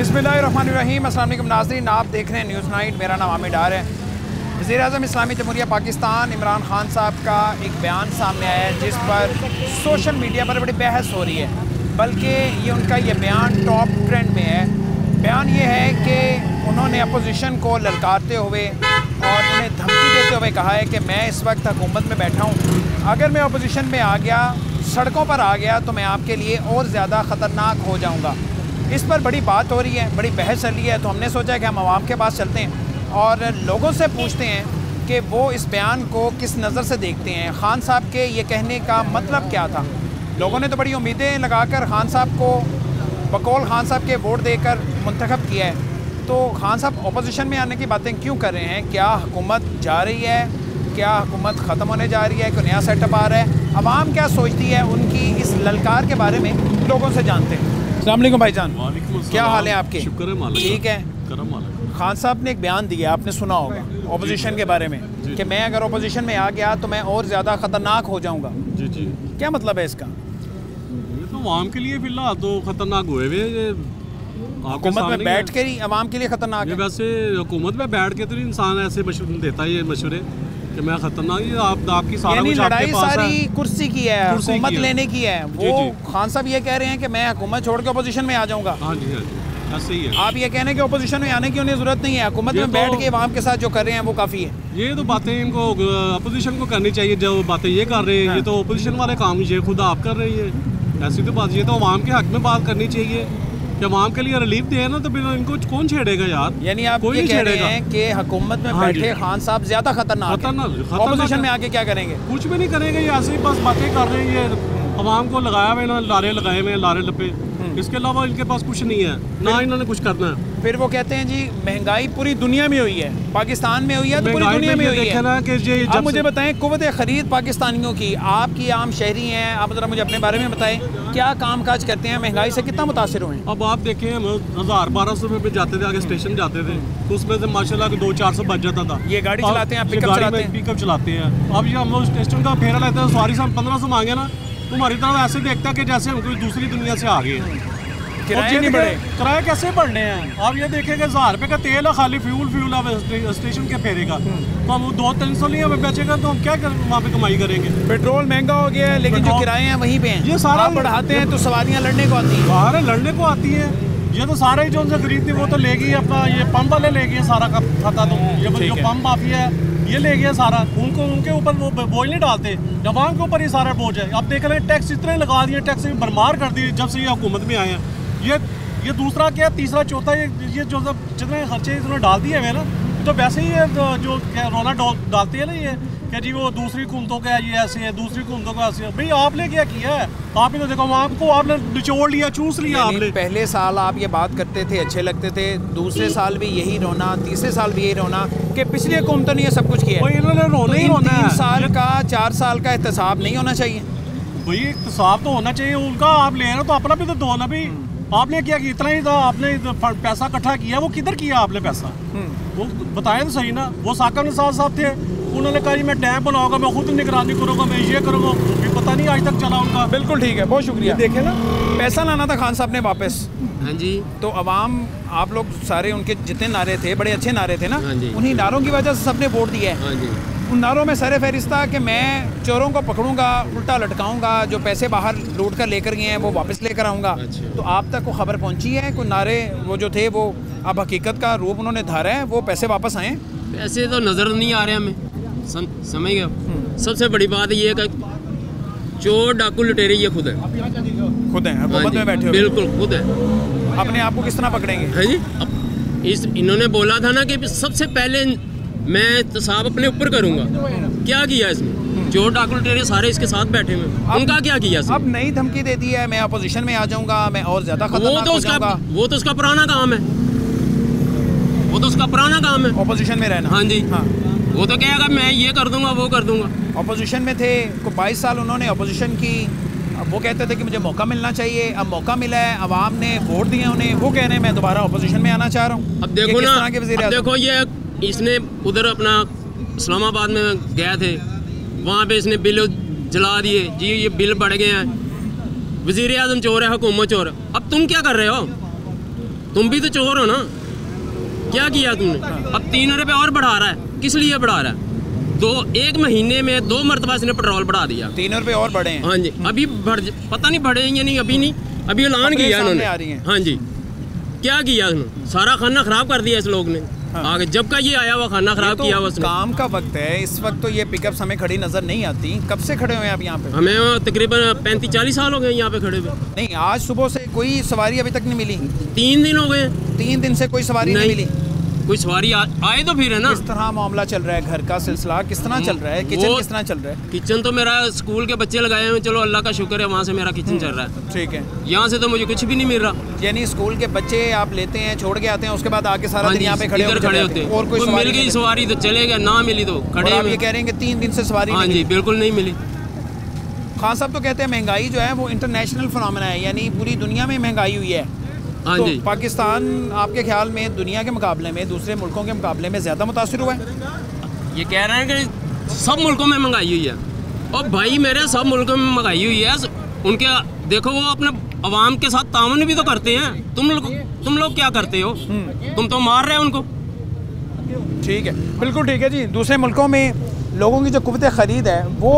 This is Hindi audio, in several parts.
बिस्मिल्लाहिर्रहमानिर्रहीम। अस्सलाम वालेकुम नाज़रीन, आप देख रहे हैं न्यूज़ नाइट। मेरा नाम आमिर डार है। वज़ीर-ए-आज़म इस्लामी जमहूरिया पाकिस्तान इमरान खान साहब का एक बयान सामने आया है जिस पर सोशल मीडिया पर बड़ी बहस हो रही है, बल्कि ये उनका ये बयान टॉप ट्रेंड में है। बयान ये है कि उन्होंने अपोजिशन को ललकारते हुए और उन्हें धमकी देते हुए कहा है कि मैं इस वक्त हुकूमत में बैठा हूँ, अगर मैं अपोजिशन में आ गया, सड़कों पर आ गया, तो मैं आपके लिए और ज़्यादा ख़तरनाक हो जाऊँगा। इस पर बड़ी बात हो रही है, बड़ी बहस चल रही है, तो हमने सोचा कि हम आवाम के पास चलते हैं और लोगों से पूछते हैं कि वो इस बयान को किस नज़र से देखते हैं। खान साहब के ये कहने का मतलब क्या था? लोगों ने तो बड़ी उम्मीदें लगाकर खान साहब को बकौल खान साहब के वोट देकर मुंतखब किया है, तो खान साहब अपोजिशन में आने की बातें क्यों कर रहे हैं? क्या हुकूमत जा रही है? क्या हुकूमत ख़त्म होने जा रही है? कोई नया सेटअप आ रहा है? आवाम क्या सोचती है उनकी इस ललकार के बारे में लोगों से जानते हैं। अस्सलाम वालेकुम भाईजान, क्या हाल है आपके? शुक्र है मालिक। ठीक है। खान साहब ने एक बयान दिया, आपने सुना होगा, अपोजिशन के बारे में कि मैं अगर अपोजिशन में आ गया तो मैं और ज़्यादा ख़तरनाक हो जाऊँगा। जी जी, क्या मतलब है इसका? ये तो आवाम के लिए फिलहाल तो खतरनाक हुए हुए ये हुकूमत में बैठ कर ही आवाम के लिए खतरनाक है। वैसे हुकूमत में बैठ के तो इंसान ऐसे देता है ये मशवरे कि मैं खतरनाक, ये आपकी सारा कुछ आपके लड़ाई पास सारी है। कुर्सी की है, हुकूमत लेने की है। वो जी। खान साहब ये कह रहे हैं कि मैं हुकूमत छोड़ के अपोजिशन में आ जाऊँगा। हाँ जी, हाँ जी, ऐसे ही है। आप ये कहने के अपोजिशन में आने की उन्हें ज़रूरत नहीं है, हुकूमत में बैठ के आवाम के साथ जो कर रहे हैं वो काफ़ी है। ये तो बातें इनको अपोजिशन को करनी चाहिए, जो बातें ये कर रहे हैं ये तो अपोजिशन वाले काम ये खुद आप कर रही है। ऐसी तो बात, ये तो आवाम के हक में बात करनी चाहिए कि आवाम के लिए रिलीफ दे ना, तो फिर इनको कौन छेड़ेगा यार? यानी आप ये कह रहे हैं कि हुकूमत में बैठे खान साहब ज्यादा खतरनाक हैं, अपोजिशन में आके क्या करेंगे? कुछ भी नहीं करेंगे, ये ऐसे ही बस बातें कर रहे हैं। ये आवाम को लगाया हुआ, लारे लगाए हुए, लारे लपे, इसके अलावा इनके पास कुछ नहीं है, ना इन्होंने कुछ करना है। फिर वो कहते हैं जी महंगाई पूरी दुनिया में हुई है, पाकिस्तान में हुई है तो पूरी दुनिया में हुई है। आप मुझे बताएं, कुव्वत खरीद पाकिस्तानियों की, आपकी आम शहरी हैं, आप जरा मुझे अपने बारे में बताएं, क्या काम काज करते हैं, महंगाई से कितना मुतासिर हुए? अब आप देखें, हम 1000-1200 रुपये पे जाते थे, आगे स्टेशन जाते थे, तो उसमें से माशाल्लाह 200-400 बच जाता था। ये गाड़ी चलाते हैं, पिकअप चलाते हैं। अब ये हम लोग स्टेशन का फेरा लेते हैं, सवारी से 1500 मांगे ना, तुम्हारी तरफ ऐसे देखता है कि जैसे हम कोई दूसरी दुनिया से आ गए। किराए नहीं बढ़े, किराए कैसे बढ़ने हैं? आप ये देखेंगे 1000 रुपये का तेल है, खाली फ्यूल है स्टेशन के फेरे का, तो हम 200-300 नहीं हमें बेचेगा तो हम क्या वहाँ पे कमाई करेंगे? पेट्रोल महंगा हो गया है, लेकिन जो किराए हैं वहीं पे हैं। ये सारा बढ़ाते हैं तो सवारियाँ लड़ने को आती हैं। बाहर लड़ने को आती है, ये तो सारे जो उनसे खरीदती वो तो लेगी अपना, ये पंप वाले ले गए सारा का खाता, तो ये जो पंप माफिया है ये ले गया सारा, उनके ऊपर वो बोझ नहीं डालते, जवान के ऊपर ही सारा बोझ है। अब देख रहे हैं टैक्स इतने लगा दिए, टैक्स भरमार कर दी जब से ये हुकूमत में आए हैं। ये दूसरा क्या, तीसरा चौथा, ये जो सब जितने खर्चे इन्होंने डाल दिए हुए ना, तो वैसे ही जो रोना डालते हैं ना ये कि जी वो दूसरी हुकूमतों का ये ऐसे है, दूसरी हुकूमतों का ऐसे है। भाई आपने क्या किया है? आपने तो देखो आपको, आपने निचोड़ लिया, चूस लिया आपने। पहले साल आप ये बात करते थे, अच्छे लगते थे, दूसरे साल भी यही रोना, तीसरे साल भी यही रोना कि पिछली हुकूमतों ने ये सब कुछ किया है। इन्होंने रोना ही रोना है। 3 साल का 4 साल का एहतसाब नहीं होना चाहिए? भाई एहतसाब तो होना चाहिए उनका, आप ले रहे हो तो अपना भी तो दो ना। भाई आपने क्या किया? इतना ही था, आपने पैसा इकट्ठा किया, वो किधर किया आपने पैसा? वो बताएं तो सही ना। वो साका ने साथ थे, उन्होंने कहा जी मैं डैम बनाऊंगा, मैं खुद निगरानी करूंगा, मैं ये करूंगा, पता नहीं आज तक चला उनका। बिल्कुल ठीक है, बहुत शुक्रिया। देखे ना, पैसा लाना था खान साहब ने वापस। हाँ जी। तो अवाम, आप लोग सारे, उनके जितने नारे थे बड़े अच्छे नारे थे ना, हाँ जी। उन्हीं नारों की वजह से सबने वोट दिया है। हाँ जी। उन नारों में सर फहरिस्त था कि मैं चोरों को पकड़ूंगा, उल्टा लटकाऊंगा, जो पैसे बाहर लूट कर लेकर गए हैं वो वापस लेकर आऊँगा। अच्छा। तो आप तक वो खबर पहुँची है? कोई नारे वो जो थे वो अब हकीकत का रूप उन्होंने धारा है, वो पैसे वापस आए? पैसे तो नज़र नहीं आ रहे हमें, समझ गए। सबसे बड़ी बात ये है कि चोर डाकू लुटेरे ये खुद है हुकूमत में बैठे हो? बिल्कुल खुद है। अपने आप को किस तरह पकड़ेंगे? हाँ जी। अब इन्होंने बोला था ना कि सबसे पहले मैं एहतसाब अपने ऊपर करूंगा, क्या किया इसमें? चोर डाकू लुटेरे सारे इसके साथ बैठे हुए, उनका क्या किया? अब नई धमकी दे दी है, मैं अपोजिशन में आ जाऊंगा, मैं और ज्यादा खतरनाक हो जाऊंगा। वो तो उसका पुराना काम है, वो तो उसका पुराना काम है, अपोजिशन में रहना। हाँ जी। हाँ, वो तो कहेगा मैं ये कर दूंगा, वो कर दूंगा। अपोजिशन में थे, को 22 साल उन्होंने अपोजिशन की, अब वो कहते थे कि मुझे मौका मिलना चाहिए, अब मौका मिला है, अवाम ने वोट दिए उन्हें, वो कह रहे हैं मैं दोबारा अपोजिशन में आना चाह रहा हूँ। अब देखो ना, अब देखो ये इसने उधर अपना इस्लामाबाद में गए थे, वहाँ पे इसने बिल जला दिए जी, ये बिल बढ़ गए हैं, वज़ीर-ए-आज़म चोर है, हुकूमत चोर है। अब तुम क्या कर रहे हो? तुम भी तो चोर हो ना, क्या किया तुमने? अब 3 रुपये और बढ़ा रहा है, किस लिए बढ़ा रहा है? 1 महीने में 2 मरतबा इसने पेट्रोल बढ़ा दिया। 3 रुपये और बढ़े हैं। हाँ जी, अभी पता नहीं बढ़े या नहीं, अभी नहीं, अभी ऐलान किया इन्होंने। हाँ जी, क्या किया उन्होंने? सारा खाना खराब कर दिया इस लोग ने। हाँ। आगे जब का ये आया हुआ खाना खराब तो किया हुआ उसने। काम का वक्त है इस वक्त, तो ये पिकअप्स हमें खड़ी नजर नहीं आती। कब से खड़े हुए हैं आप यहाँ पे? हमें तकरीबन 35-40 साल हो गए यहाँ पे खड़े हुए। नहीं, आज सुबह से कोई सवारी अभी तक नहीं मिली। 3 दिन हो गए। 3 दिन से कोई सवारी नहीं मिली। कोई सवारी आए तो फिर है ना। किस तरह मामला चल रहा है? घर का सिलसिला किस तरह चल रहा है? किचन किस तरह चल रहा है? किचन तो मेरा स्कूल के बच्चे लगाए हुए, चलो अल्लाह का शुक्र है, वहाँ से मेरा किचन चल रहा है। ठीक है। यहाँ से तो मुझे कुछ भी नहीं मिल रहा। यानी स्कूल के बच्चे आप लेते हैं, छोड़ के आते हैं, उसके बाद आके सारा दिन यहाँ पे खड़े होते हैं। और कोई मिल गई सवारी तो चले गए, ना मिली तो खड़े। आप ये कह रहे हैं कि 3 दिन से सवारी? हाँ जी, बिल्कुल नहीं मिली। खान साहब तो कहते हैं महंगाई जो है वो इंटरनेशनल फिनोमेना है, यानी पूरी दुनिया में महंगाई हुई है। हाँ तो जी। पाकिस्तान आपके ख्याल में दुनिया के मुकाबले में, दूसरे मुल्कों के मुकाबले में ज़्यादा मुतासिर हुआ है? ये कह रहे हैं कि सब मुल्कों में महंगाई हुई है। और भाई मेरे सब मुल्कों में महंगाई हुई है। उनके देखो वो अपने अवाम के साथ ताउन भी तो करते हैं। तुम लोग क्या करते हो? तुम तो मार रहे हो उनको। ठीक है, बिल्कुल ठीक है जी। दूसरे मुल्कों में लोगों की जो कुव्वत ख़रीद है वो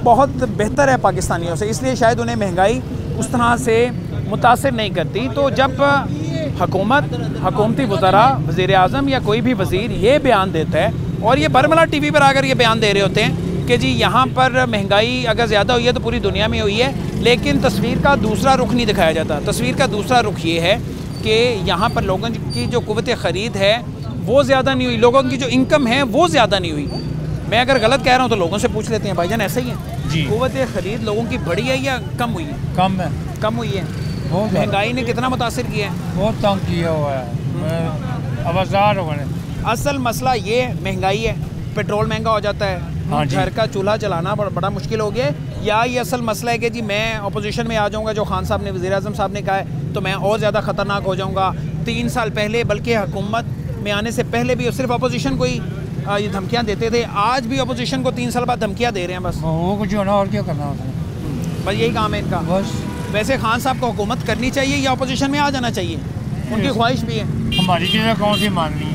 बहुत बेहतर है पाकिस्तानियों से, इसलिए शायद उन्हें महंगाई उस तरह से मुतासिर नहीं करती। तो जब हुकूमती वज़रा, वज़ीर आज़म या कोई भी वज़ीर ये बयान देता है, और ये बरमला टीवी पर आकर ये बयान दे रहे होते हैं कि जी यहाँ पर महंगाई अगर ज़्यादा हुई है तो पूरी दुनिया में हुई है, लेकिन तस्वीर का दूसरा रुख नहीं दिखाया जाता। तस्वीर का दूसरा रुख ये है कि यहाँ पर लोगों की जो कुव्वत ख़रीद है वो ज़्यादा नहीं हुई, लोगों की जो इनकम है वो ज़्यादा नहीं हुई। मैं अगर गलत कह रहा हूँ तो लोगों से पूछ लेते हैं। भाईजान ऐसा ही है जी? कुव्वत ख़रीद लोगों की बढ़ी है या कम हुई है? कम है। कम हुई है। महंगाई ने कितना मुतासिर किया है? बहुत तंग किया हुआ है, आवाज़ार हो गए। असल मसला ये महंगाई है, पेट्रोल महंगा हो जाता है, हाँ जी। घर का चूल्हा जलाना बड़ा मुश्किल हो गया है। या ये असल मसला है कि जी मैं अपोजिशन में आ जाऊंगा, जो खान साहब ने, वज़ीर आज़म साहब ने कहा है, तो मैं और ज़्यादा ख़तरनाक हो जाऊंगा। 3 साल पहले, बल्कि हुकूमत में आने से पहले भी सिर्फ अपोजिशन को ही ये धमकियाँ देते थे, आज भी अपोजिशन को 3 साल बाद धमकियाँ दे रहे हैं। बस वो कुछ होना, और क्या करना होता है, बस यही काम है इनका। बस। वैसे खान साहब को हुकूमत करनी चाहिए या अपोजिशन में आ जाना चाहिए? उनकी ख्वाहिश भी है। हमारी चीज़ें कौन सी माननी है?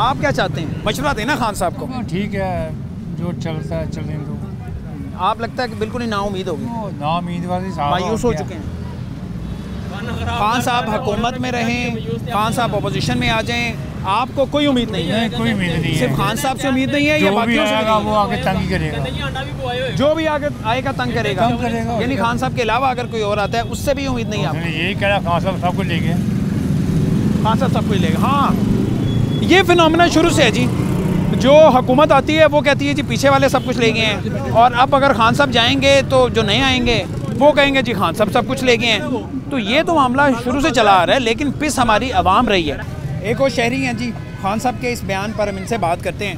आप क्या चाहते हैं? मशवरा देना खान साहब को। ठीक है, जो चलता है चलने दो। आप लगता है कि बिल्कुल ही नाउम्मीद हो गए, नाउम्मीद वाली मायूस हो चुके हैं। खान साहब हुकूमत में रहें, खान साहब अपोजिशन में आ जाएं, आपको कोई उम्मीद नहीं है? कोई उम्मीद नहीं है। सिर्फ खान साहब से उम्मीद नहीं है या बाकियों से? वो आगे तंग करेगा, जो भी आगे आएगा तंग करेगा। यानी खान साहब के अलावा अगर कोई और आता है उससे भी उम्मीद नहीं है आपको? यही कह रहा, खान साहब सब कुछ ले गए। खान साहब सब कुछ लेगा। हाँ, ये फिनोमेना शुरू से है जी। जो हुकूमत आती है वो कहती है जी पीछे वाले सब कुछ ले गए हैं, और अब अगर खान साहब जाएंगे तो जो नए आएंगे वो कहेंगे जी खान साहब सब कुछ ले गए हैं। तो ये तो मामला शुरू से चला आ रहा है, लेकिन पिस हमारी आवाम रही है। एक और शहरी हैं जी, खान साहब के इस बयान पर हम इनसे बात करते हैं।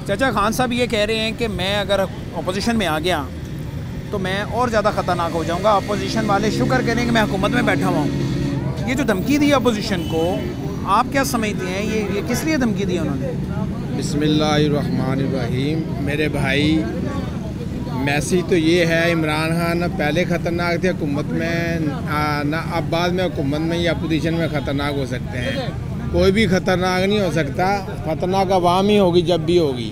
चाचा, खान साहब ये कह रहे हैं कि मैं अगर अपोजिशन में आ गया तो मैं और ज़्यादा ख़तरनाक हो जाऊँगा। अपोजिशन वाले शुक्र करें कि मैं हुकूमत में बैठा हुआ हूँ। ये जो धमकी दी अपोजिशन को, आप क्या समझते हैं ये किस लिए धमकी दी उन्होंने? बिस्मिल्लाहिर्रहमानिर्रहीम। मेरे भाई, मैसेज तो ये है, इमरान खान पहले ख़तरनाक थे हुकूमत में, ना अब बाद में हुकूमत में या अपोजिशन में ख़तरनाक हो सकते हैं। कोई भी ख़तरनाक नहीं हो सकता, ख़तरनाक अवाम ही होगी जब भी होगी।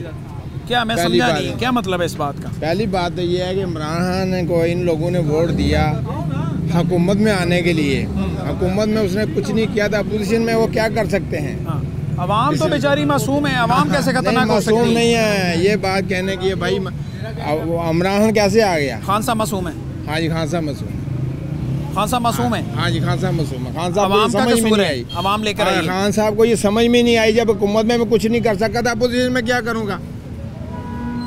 क्या मैं समझा नहीं, क्या मतलब है इस बात का? पहली बात तो ये है कि इमरान खान को इन लोगों ने वोट दिया हुकूमत में आने के लिए। हुकूमत में उसने कुछ नहीं किया था, अपोजिशन में वो क्या कर सकते हैं? अवाम तो बेचारी मासूम है, अवाम कैसे खतरनाक हो सकती है? मासूम नहीं है, ये बात कहने की है भाई। इमरान खान कैसे आ गया? खान साहब मासूम है। हाँ जी, खान साहब मासूम। खान साहब मासूम है। हाँ जी, खान साहब मासूम है। खान साहब अवाम का समझ में कसूर नहीं है, आई। अवाम लेकर आई है। खान साहब को ये समझ में नहीं आई, जब हुकूमत में मैं कुछ नहीं कर सकता था, अपोजिशन में क्या करूँगा?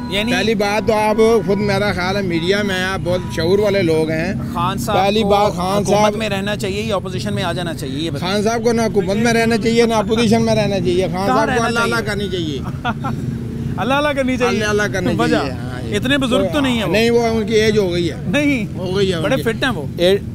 यानी पहली बात तो आप खुद, मेरा ख्याल है मीडिया में आप बहुत शऊर वाले लोग हैं। खान साहब पहली को बात, खान हुकूमत साहब में रहना चाहिए या अपोजिशन में आ जाना चाहिए? ये बताइए। खान साहब को ना हुकूमत में रहना चाहिए ना अपोजिशन में रहना चाहिए। खान कहाँ साहब को रहना अल्लाह अल्लाह चाहिए? करनी चाहिए। अल्लाह अल्लाह करनी चाहिए। अल्लाह अल्लाह करनी वजह? चाहिए। हाँ, इतने बुजुर्ग तो नहीं है वो? नहीं, वो उनकी एज हो गई है। नहीं, हो गई है, बड़े उनकी। फिट हैं वो।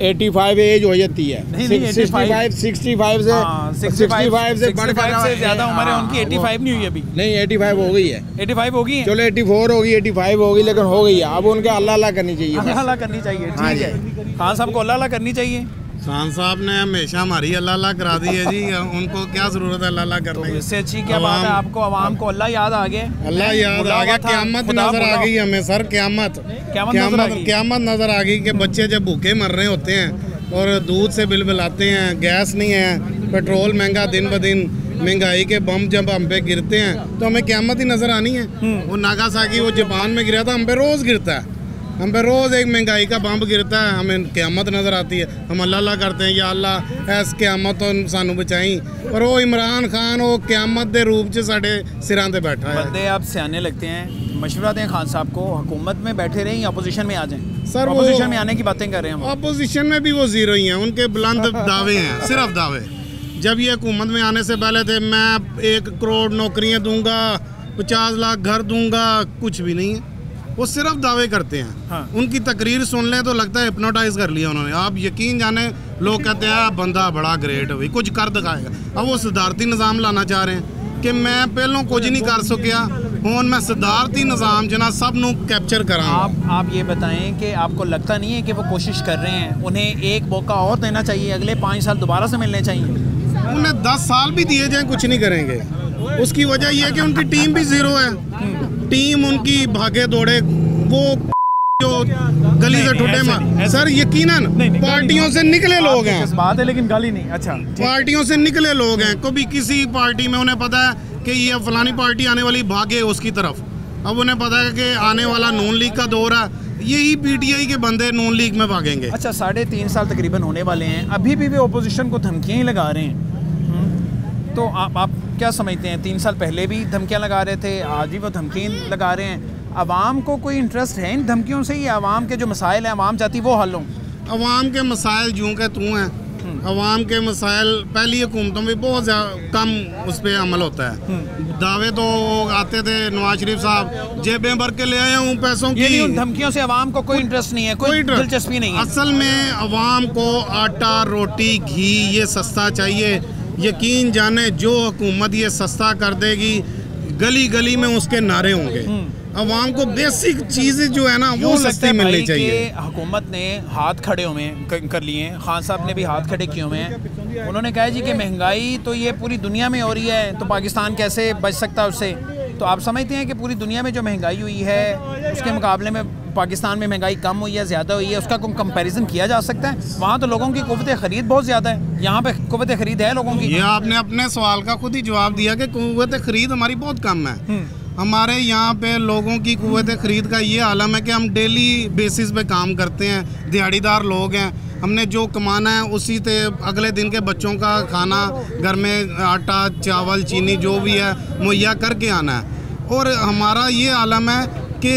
85 एज हो जाती है। नहीं, नहीं, 65 65 से 65 से बढ़कर से ज़्यादा उम्र है उनकी। 85 नहीं हुई अभी? नहीं, 85 हो गई है। 85 होगी है? चलो 84 होगी, 85 होगी, लेकिन हो गई है। अब उनके अल्लाह अल्लाह करनी चाहिए बस। अल्लाह अल्लाह करनी चाहिए। हाँ ठीक जी। है, खान साहब को अल्लाह अल्लाह करनी चाहिए। खान साहब ने हमेशा हमारी अल्लाह अल्लाह करा दी है जी, उनको क्या जरूरत है अल्लाह अल्लाह करने की। इससे अच्छी क्या बात है, आपको आवाम को अल्लाह याद आ गया, अल्लाह याद आ गया, क़यामत नजर आ गई हमें सर, क़यामत नजर आ गई कि बच्चे जब भूखे मर रहे होते हैं और दूध से बिलबिलाते हैं, गैस नहीं है, पेट्रोल महंगा, दिन ब दिन महंगाई के बम जब हम पे गिरते हैं तो हमें क़यामत ही नजर आनी है। वो नागासाकी वो जापान में गिरा था, हम पे रोज़ गिरता है, हम पे रोज़ एक महंगाई का बम गिरता है, हमें क़यामत नज़र आती है। हम अल्लाह अल्लाह करते हैं या अल्लाह ऐस क़यामत तो सानू बचाई, और वो इमरान खान वो क़यामत के रूप च साढ़े सिरां ते बैठा है। बंदे आप सियाने लगते हैं, मशवरा दें खान साहब को, हुकूमत में बैठे रहें या अपोजिशन में आ जाएं। सर अपोजिशन में आने की बातें कर रहे हैं हम। अपोजिशन में भी वो ज़ीरो ही हैं, उनके बुलंद दावे हैं, सिर्फ दावे। जब ये हुकूमत में आने से पहले थे मैं 1 करोड़ नौकरियाँ दूंगा, 50 लाख घर दूंगा, कुछ भी नहीं है, वो सिर्फ दावे करते हैं। हाँ। उनकी तकरीर सुन लें तो लगता है हिप्नोटाइज कर लिया उन्होंने। आप यकीन जाने लोग कहते हैं बंदा बड़ा ग्रेट है, कुछ कर दिखाएगा। अब वो सदारती निज़ाम लाना चाह रहे हैं कि मैं पहलों कुछ नहीं कर सकिया, हूँ मैं सदारती निज़ाम जना सब नू कैप्चर करा। आप ये बताएं कि आपको लगता नहीं है कि वो कोशिश कर रहे हैं, उन्हें एक मौका और देना चाहिए, अगले 5 साल दोबारा से मिलने चाहिए? उन्हें 10 साल भी दिए जाएं कुछ नहीं करेंगे। उसकी वजह यह है कि उनकी टीम भी ज़ीरो है, टीम उनकी भागे दौड़े, वो जो गली से ठुड्डे मार। सर यकीनन पार्टियों से निकले लोग हैं, बात है लेकिन गाली नहीं। अच्छा, पार्टियों से निकले लोग हैं, कभी किसी पार्टी में उन्हें पता है कि ये फलानी पार्टी आने वाली, भागे उसकी तरफ। अब उन्हें पता है कि आने वाला नून लीग का दौर है, यही पीटीआई के बंदे नून लीग में भागेंगे। अच्छा, 3.5 साल तकरीबन होने वाले हैं, अभी भी वे ओपोजिशन को धमकियाँ ही लगा रहे हैं। तो आप क्या समझते हैं, 3 साल पहले भी धमकियाँ लगा रहे थे, आज भी वो धमकियाँ लगा रहे हैं? अवाम को कोई इंटरेस्ट है इन धमकियों से, या अवाम के जो मसाइल हैं अवाम चाहती वो हल हों? अवाम के मसाइल जूँ के तू हैं, अवाम के मसाइल पहली हुकूमतों में बहुत कम उस पर अमल होता है। दावे तो आते थे नवाज शरीफ साहब जेबें भर के ले आए हूँ पैसों की, उन धमकियों से अवाम को कोई इंटरेस्ट नहीं है, कोई दिलचस्पी नहीं है। असल में अवाम को आटा, रोटी, घी ये सस्ता चाहिए। यकीन जाने जो हुकूमत ये सस्ता कर देगी, गली गली में उसके नारे होंगे। अवाम को बेसिक चीज़ें जो है ना वो सस्ती मिलनी चाहिए। हुकूमत ने हाथ खड़े हुए कर लिए हैं, खान साहब ने भी हाथ खड़े किए हुए हैं। उन्होंने कहा जी कि महंगाई तो ये पूरी दुनिया में हो रही है, तो पाकिस्तान कैसे बच सकता है उससे? तो आप समझते हैं कि पूरी दुनिया में जो महंगाई हुई है उसके मुकाबले में पाकिस्तान में महंगाई कम हुई है, ज़्यादा हुई है, उसका कोई कंपैरिजन किया जा सकता है? वहाँ तो लोगों की कुव्वत ख़रीद बहुत ज़्यादा है, यहाँ पे कुव्वत ख़रीद है लोगों की। ये आपने अपने सवाल का खुद ही जवाब दिया कि कुव्वत ख़रीद हमारी बहुत कम है। हमारे यहाँ पे लोगों की कुव्वत ख़रीद का ये आलम है कि हम डेली बेसिस पे काम करते हैं, दिहाड़ीदार लोग हैं, हमने जो कमाना है उसी से अगले दिन के बच्चों का खाना, घर में आटा, चावल, चीनी जो भी है मुहैया करके आना है। और हमारा ये आलम है कि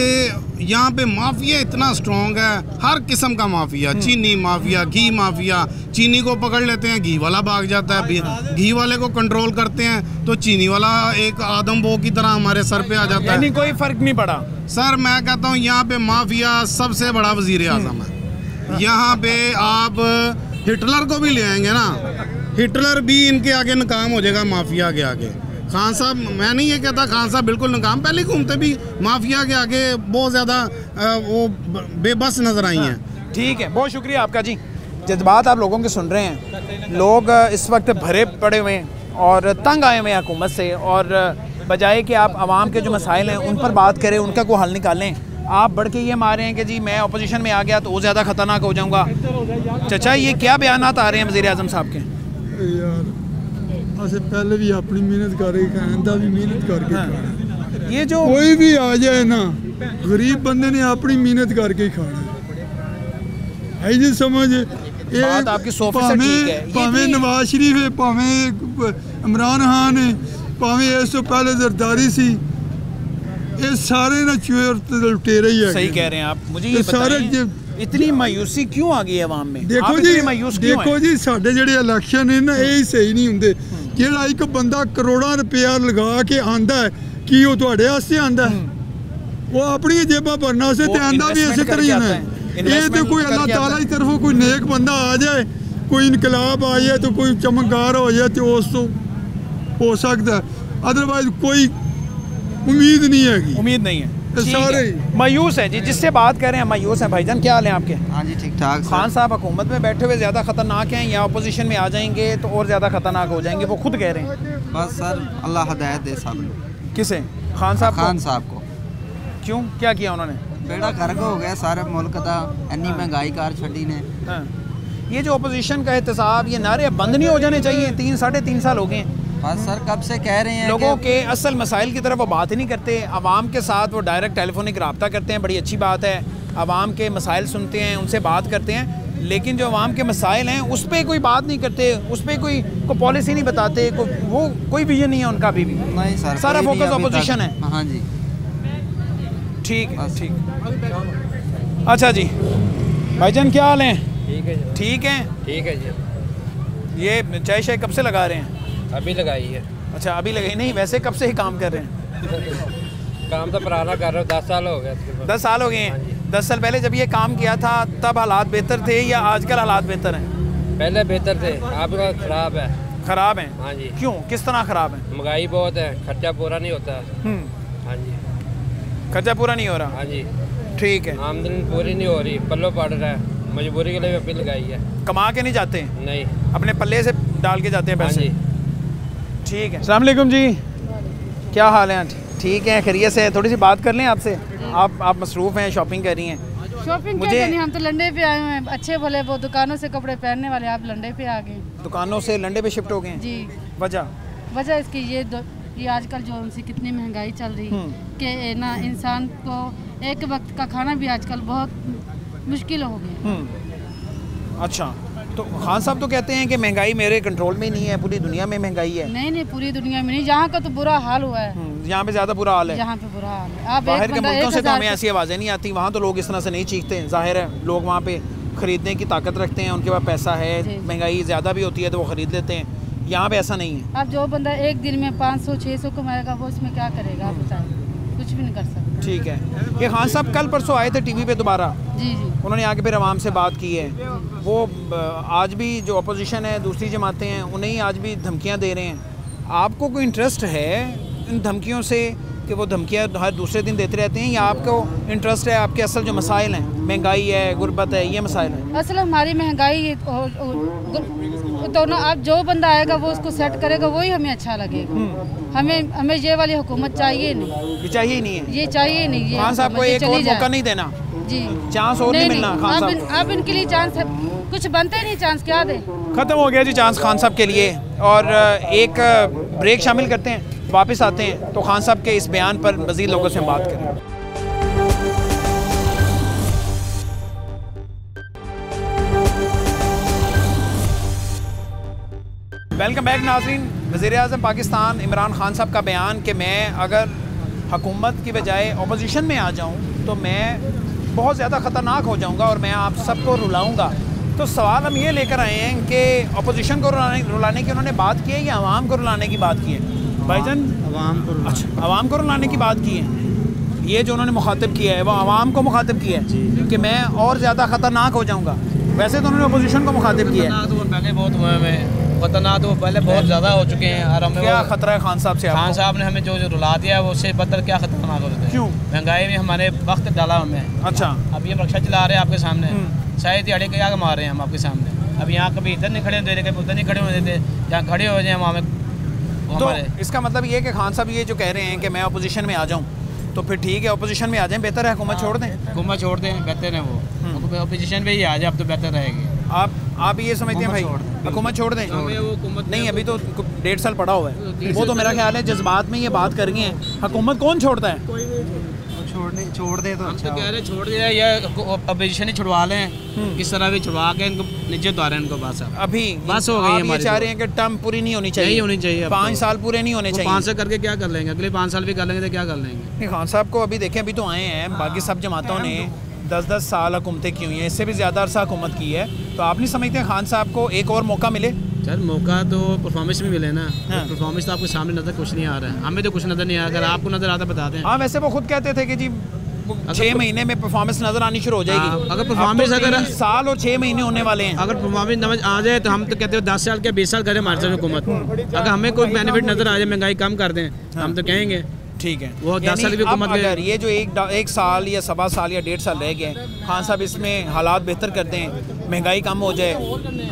यहाँ पे माफिया इतना स्ट्रॉन्ग है, हर किस्म का माफिया, चीनी माफिया, घी माफिया। चीनी को पकड़ लेते हैं, घी वाला भाग जाता है, घी वाले को कंट्रोल करते हैं तो चीनी वाला एक आदम बो की तरह हमारे सर पे आ जाता है। कोई फर्क नहीं पड़ा। सर मैं कहता हूँ यहाँ पे माफिया सबसे बड़ा वजीर आज़म है। यहाँ पे आप हिटलर को भी ले आएंगे ना, हिटलर भी इनके आगे नाकाम हो जाएगा माफिया के आगे। खान साहब, मैं नहीं ये कहता खान साहब बिल्कुल नाकाम, पहले घूमते भी माफिया के आगे बहुत ज़्यादा वो बेबस नज़र आई हैं। ठीक है, बहुत शुक्रिया आपका जी। जज्बात आप लोगों के सुन रहे हैं, लोग इस वक्त भरे पड़े हुए हैं और तंग आए हुए हैं हुकूमत से, और बजाय कि आप आवाम के जो मसाइल हैं उन पर बात करें, उनका कोई हल निकालें, आप बढ़ के ये मारे हैं कि जी मैं अपोजिशन में आ गया तो वो ज़्यादा ख़तरनाक हो जाऊँगा। चाचा, ये क्या बयानात आ रहे हैं वज़ीर आज़म साहब के? यार असें पहले भी अपनी मेहनत करके आंदा भी मेहनत करके खाना। ये जो कोई भी आ जाए ना, गरीब बंदे ने अपनी मेहनत करके खाना है जी। समझ बात आपकी 100% ठीक है। भावें नवाज शरीफ है, भावें इमरान खान है, भावें इस तो पहले जरदारी सी, ये सारे ना चोर लुटेरे ही है। सही कह रहे हैं आप। मुझे ये बताएं, इतनी मायूसी क्यों आ गई आवाम में? देखो जी साडे जेडे इलेक्शन है ना, ये सही नहीं होंगे। जेड़ा एक बंदा करोड़ों रुपया लगा के आंदा है कि वो तुहाडे वास्ते आंदा है, वो अपनी जेबां भरना से ते आंदा भी इस तरह ही है। ये तो कोई अल्लाह ताला की तरफों कोई नेक बंदा आ जाए, कोई इनकलाब आ जाए तो कोई चमकदार हो जाए तो उस तो हो सकता है, अदरवाइज कोई उम्मीद नहीं है। उम्मीद नहीं है। सारे ही। मायूस है जी, जिससे बात कर रहे हैं मायूस हैं। भाईजान क्या हाल है आपके? हाँ जी ठीक ठाक सर। खान साहब हुकूमत में बैठे हुए ज़्यादा ख़तरनाक हैं या अपोजिशन में आ जाएंगे तो और ज़्यादा ख़तरनाक हो जाएंगे, वो खुद कह रहे हैं। बस सर अल्लाह हदायत दे सब किसे? खान साहब खान साहब को। क्यों, क्या किया उन्होंने? बेड़ा गर्क हो गया सारे मुल्क का, इन्नी महंगाई कार छड़ी ने। हाँ। ये जो अपोजिशन का एहतसाब, ये नारे बंद नहीं हो जाने चाहिए? 3-3.5 साल हो गए हैं। बस सर कब से कह रहे हैं लोगों के असल मसाइल की तरफ वो बात ही नहीं करते। आवाम के साथ वो डायरेक्ट टेलीफोनिक रब्ता करते हैं, बड़ी अच्छी बात है। आवाम के मसाइल सुनते हैं, उनसे बात करते हैं, लेकिन जो आवाम के मसाइल हैं उस पर कोई बात नहीं करते, उस पर कोई पॉलिसी नहीं बताते, वो कोई विजन नहीं है उनका अभी भी। नहीं सर, सारा कोई नहीं फोकस अभी अपोजिशन तक। है। हाँ जी ठीक है, बस। ठीक। अच्छा जी, भाईजान क्या हाल है? ठीक है जी। ठीक है। ठीक है जी। ये चाय शाय कब से लगा रहे हैं? अभी लगाई है। अच्छा, अभी लगे नहीं, वैसे कब से ही काम कर रहे हैं? काम तो पुराना कर रहा हूँ, 10 साल हो गए। 10 साल हो गए हैं। 10 साल पहले जब ये काम किया था तब हालात बेहतर थे या आजकल हालात बेहतर हैं? पहले बेहतर थे, आपका खराब है। खराब हैं? हाँ जी। क्यों, किस तरह खराब है? महंगाई बहुत है, खर्चा पूरा नहीं होता। हाँ जी। खर्चा पूरा नहीं हो रहा? हाँ जी। ठीक है। आमदनी पूरी नहीं हो रही, पल्लो पड़ रहा है, मजबूरी के लिए अपील लगाई है। कमा के नहीं जाते? नहीं, अपने पल्ले से डाल के जाते हैं हाँ पैसे? जी। ठीक है। अस्सलाम वालेकुम जी, क्या हाल है? ठीक है, खैरियत से? थोड़ी सी बात कर लें आपसे। आप मसरूफ़ हैं, शॉपिंग कर रही हैं। शॉपिंग मुझे- क्या करनी, हम तो लंडे पे आए हुए हैं। अच्छे भले वो दुकानों से कपड़े पहनने वाले, आप लंडे पे आ गए। दुकानों से लंडे पे शिफ्ट हो गए हैं? जी, वजह इसकी ये आजकल जो उनसे कितनी महंगाई चल रही कि ना इंसान को एक वक्त का खाना भी आजकल बहुत मुश्किल हो गया। अच्छा, तो खान साहब तो कहते हैं कि महंगाई मेरे कंट्रोल में नहीं है, पूरी दुनिया में महंगाई है। नहीं, पूरी दुनिया में नहीं, यहाँ का तो बुरा हाल हुआ है। यहाँ पे ज़्यादा बुरा हाल है। यहाँ पे बुरा हाल है। आप बाहर के मुल्कों से तो हमें ऐसी आवाज़ें नहीं आती, वहाँ तो लोग इस तरह से नहीं चीखते हैं। जाहिर है लोग वहाँ पे ख़रीदने की ताकत रखते हैं, उनके पास पैसा है, महंगाई ज़्यादा भी होती है तो वो ख़रीद लेते हैं। यहाँ पे ऐसा नहीं है। अब जो बंदा एक दिन में 500-600 कमाएगा वो इसमें क्या करेगा, आप बताएं? कुछ भी नहीं कर सकता। ठीक है। ये खान साहब कल परसों आए थे टीवी पे दोबारा, जी जी, उन्होंने आके फिर आवाम से बात की है। वो आज भी जो अपोजिशन है, दूसरी जमातें हैं, उन्हें ही आज भी धमकियां दे रहे हैं। आपको कोई इंटरेस्ट है इन धमकियों से कि वो धमकियां हर दूसरे दिन देते रहते हैं, या आपको इंटरेस्ट है आपके असल जो मसाइल हैं, महंगाई है, गुर्बत है, ये मसाइल हैं? असल हमारी महंगाई तो ना, अब जो बंदा आएगा वो उसको सेट करेगा, वही हमें अच्छा लगेगा। हमें ये वाली हुकूमत चाहिए नहीं। ये चाहिए ही नहीं है? ये चाहिए नहीं। ये खान साहब को एक और मौका नहीं देना? जी, चांस और नहीं मिलना खान साहब? अब इनके लिए चांस है, कुछ बनते नहीं, चांस क्या दे? ख़त्म हो गया जी चांस खान साहब के लिए। और एक ब्रेक शामिल करते हैं, वापस आते हैं तो खान साहब के इस बयान पर मज़ीद लोगों से हम बात करें। वेलकम बैक नाज़रीन। वज़ीर-ए-आज़म पाकिस्तान इमरान खान साहब का बयान कि मैं अगर हुकूमत की बजाय अपोजिशन में आ जाऊं तो मैं बहुत ज़्यादा ख़तरनाक हो जाऊंगा और मैं आप सबको रुलाऊंगा। तो सवाल हम ये लेकर आए हैं कि अपोजिशन को रुलाने की उन्होंने बात की है या आवाम को रुलाने की बात की है? भाईजान अच्छा, आवाम को रुलाने की बात की है। ये जो उन्होंने मुखातिब किया है वो आवाम को मुखातिब किया है कि मैं और ज़्यादा ख़तरनाक हो जाऊँगा। वैसे तो उन्होंने अपोजिशन को मुखातिब किया है। तो पहले बहुत हुए हमें खतरनाक, तो पहले बहुत ज़्यादा हो चुके हैं। और हमें क्या खतरा है खान साहब से? खान साहब ने हमें जो रुला दिया है वो उससे बदतर क्या खतरनाक हो रहे थे। क्यों? महंगाई में हमारे वक्त डाला हमें। अच्छा, अभी हम रक्षा चला रहे हैं आपके सामने, शायद दिहाड़ी क्या कमा रहे हैं हम आपके सामने। अब यहाँ कभी इधर नहीं खड़े होते थे, कभी उधर नहीं खड़े होते थे, जहाँ खड़े हो जाए वहाँ में तो इसका मतलब ये कि खान साहब ये जो कह रहे हैं कि मैं अपोजिशन में आ जाऊँ तो फिर ठीक है, अपोजिशन में आ जाएं, बेहतर है, हुकूमत छोड़ दें। हुकूमत छोड़ दें, बेहतर है वो। अपोजिशन पे ही आ जाए अब तो बेहतर रहेगी। आप ये समझते हैं भाई हुकूमत छोड़ दें? नहीं, अभी तो 1.5 साल पड़ा हुआ है। वो तो मेरा ख्याल है जज्बात में ये बात कर रही हैं। हुकूमत कौन छोड़ता है? छोड़ दे तो हम तो कह रहे छोड़ दिया, या अपोजिशन ही छुड़वा लें, किस तरह भी छुड़वा के इनको नीचे उतारें इनको। बस अभी बस हो गई आप ये हमारी चाह रहे हैं कि टर्म पूरी नहीं होनी चाहिए? नहीं होनी चाहिए। 5 साल पूरे नहीं होने चाहिए। 5 साल करके क्या कर लेंगे? अगले 5 साल भी कर लेंगे तो क्या कर लेंगे? नहीं, खान साहब को अभी देखें, अभी तो आए हैं, बाकी सब जमातों ने 10-10 साल हुकूमतें की हुई हैं, इससे भी ज़्यादा अरसा हुकूमत की है। तो आप नहीं समझते खान साहब को एक और मौका मिले? सर मौका तो परफॉर्मेंस में मिले ना। परफॉर्मेंस तो आपके सामने नजर कुछ नहीं आ रहा है, हमें तो कुछ नजर नहीं आ रहा। अगर आपको नजर आता बता दें। हाँ, वैसे वो खुद कहते थे कि जी 6 महीने में परफॉर्मेंस नजर आनी शुरू हो जाएगी। अगर परफॉर्मेंस अगर साल और 6 महीने होने वाले हैं, अगर परफॉर्मेंस नजर आ जाए तो हम तो कहते हो 10 साल के 20 साल करे हमारे साथ हुकूमत। अगर हमें कोई बेनिफिट नजर आ जाए, महंगाई कम कर दें, हम तो कहेंगे ठीक है। वो 10 साल की अब हुकूमत अगर ये जो एक साल या सवा साल या 1.5 साल रह गए, खान साहब इसमें हालात बेहतर कर दें, महंगाई कम हो जाए,